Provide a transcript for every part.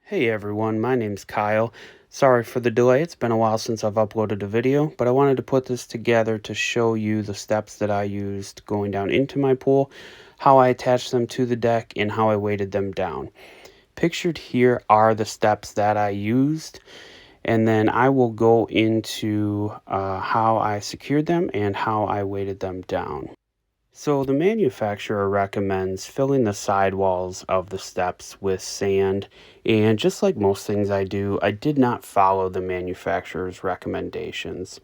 Hey everyone, my name's Kyle. Sorry for the delay, it's been a while since I've uploaded a video, but I wanted to put this together to show you the steps that I used going down into my pool, how I attached them to the deck, and how I weighted them down. Pictured here are the steps that I used, and then I will go into how I secured them and how I weighted them down. So the manufacturer recommends filling the sidewalls of the steps with sand, and just like most things I do, I did not follow the manufacturer's recommendations.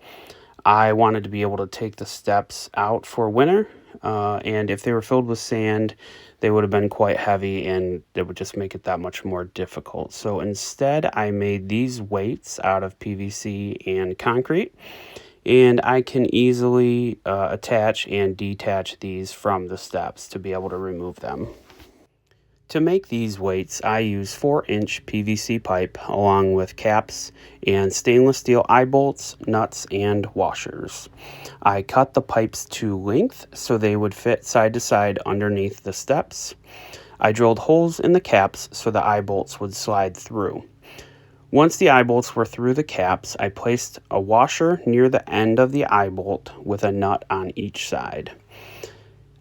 I wanted to be able to take the steps out for winter, and if they were filled with sand, they would have been quite heavy and it would just make it that much more difficult. So instead, I made these weights out of PVC and concrete, and I can easily attach and detach these from the steps to be able to remove them. To make these weights, I use 4-inch PVC pipe along with caps and stainless steel eye bolts, nuts, and washers. I cut the pipes to length so they would fit side to side underneath the steps. I drilled holes in the caps so the eye bolts would slide through. Once the eye bolts were through the caps, I placed a washer near the end of the eye bolt with a nut on each side.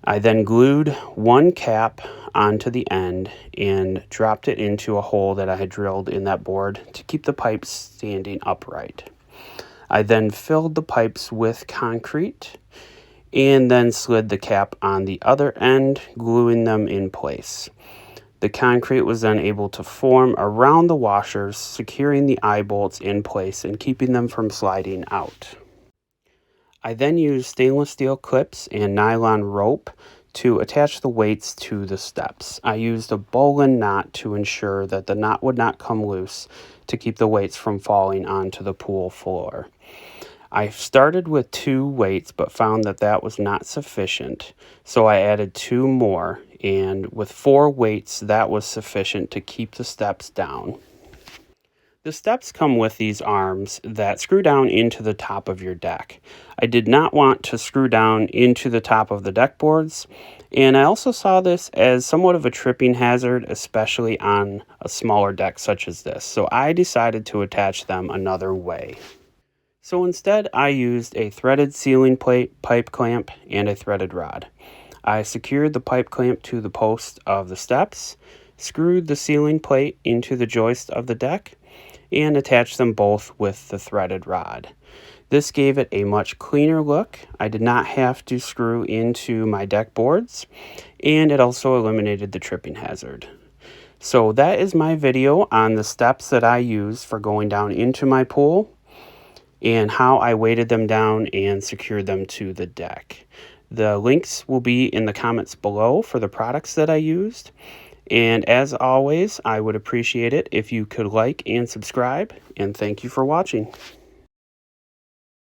I then glued one cap onto the end and dropped it into a hole that I had drilled in that board to keep the pipes standing upright. I then filled the pipes with concrete and then slid the cap on the other end, gluing them in place. The concrete was then able to form around the washers, securing the eye bolts in place and keeping them from sliding out. I then used stainless steel clips and nylon rope to attach the weights to the steps. I used a bowline knot to ensure that the knot would not come loose to keep the weights from falling onto the pool floor. I started with 2 weights but found that that was not sufficient, so I added 2 more, and with 4 weights that was sufficient to keep the steps down. The steps come with these arms that screw down into the top of your deck. I did not want to screw down into the top of the deck boards, and I also saw this as somewhat of a tripping hazard, especially on a smaller deck such as this, so I decided to attach them another way. So instead, I used a threaded ceiling plate, pipe clamp, and a threaded rod. I secured the pipe clamp to the post of the steps, screwed the ceiling plate into the joist of the deck, and attached them both with the threaded rod. This gave it a much cleaner look. I did not have to screw into my deck boards, and it also eliminated the tripping hazard. So that is my video on the steps that I use for going down into my pool, and how I weighted them down and secured them to the deck. The links will be in the comments below for the products that I used. And as always, I would appreciate it if you could like and subscribe, and thank you for watching.